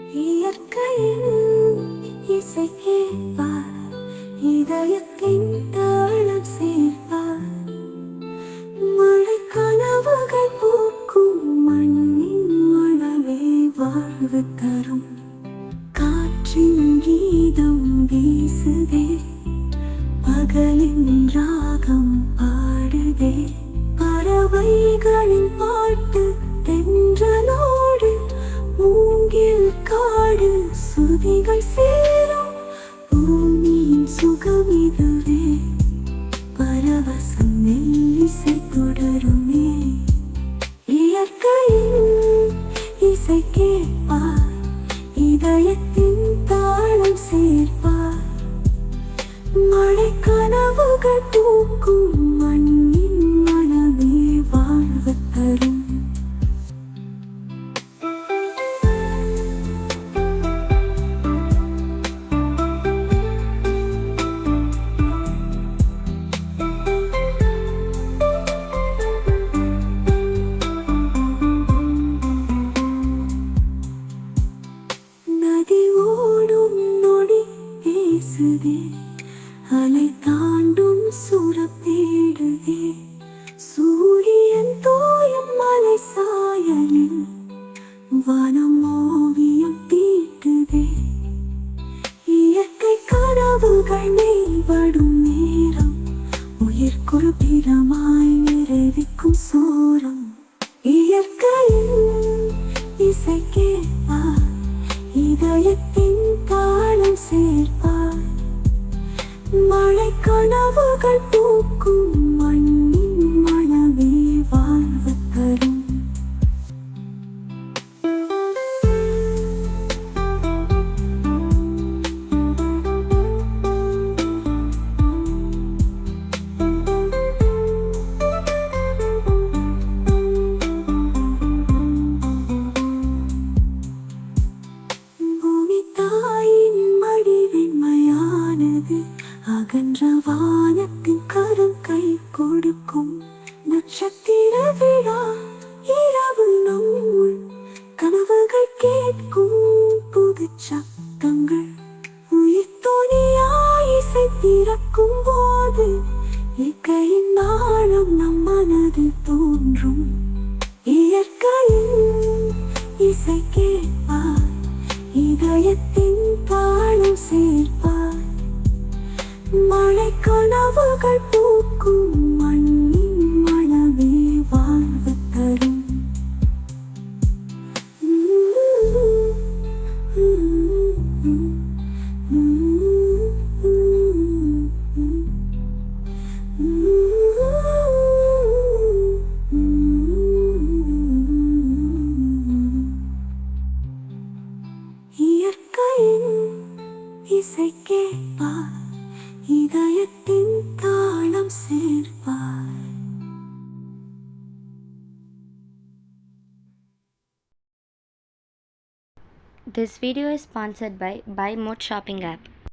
இயற்கையில் இசை கேட்பார், இதயத்தின் தாளம் சேர்ப்பார். மழை கனவுகள் பூக்கும் மண்ணின் மனமே வாழ்வு தரும். காற்றின் கீதம் வீசுதே, பகலின் ராகம் பாடுதே. பறவைகளின் பாட்டு தென்றலோடு, மூங்கில் காடு சுதிகள் சேரும். பூமியின் சுகம் இதுவே, பரவசம் மெல்லிசை தொடருமே. இயற்கையில் இசை கேட்பார், இதயத்தின் தாளம் சேர்ப்பார். மழை கனவுகள் பூக்கும் மண்ணின் மனமே வாழ்வு தரும். நதி ஓடும் நொடி பேசுதே, அலை தாண்டும் சுரப்பேடுதே. சூரியன் தோயும் மலை சாயலில் வனம் ஓவியம் தீட்டுதே. இயற்கை கனவுகள் மேம்படும் நேரம், உயிர் குறிப்பிடமாய் நிறைவிக்கும் சோரம். இயற்கையில் இசை கேட்பார், இதயத்தின் தாளம் சேர்ப்பார். மழை கனவுகள் பூக்கும் மண்ணின் மனமே வாழ்வு தரும். பூமி தாயின் மடி வெண்மையானது, அகன்ற வானத்தின் கரம் கை கொடுக்கும். நட்சத்திர விழா இரவு நம்முள், கனவுகள் கேட்கும் புது சத்தங்கள். உயிர் துணியாய் இசை திறக்கும் போது, இயற்கையின் நாளம் நம் மனதில் தோன்றும். இயற்கையில் இசை கேட்பார், இதயத்தின் தாளம் சேர்ப்பார். மழை கனவுகள் பூக்கும் மண்ணின் மனமே வாழ்வு தரும். இயற்கையின் இசை கேட்பார், இதயத்தின் தாளம் சேர்ப்பார். This video is sponsored by Buy Mode Shopping app.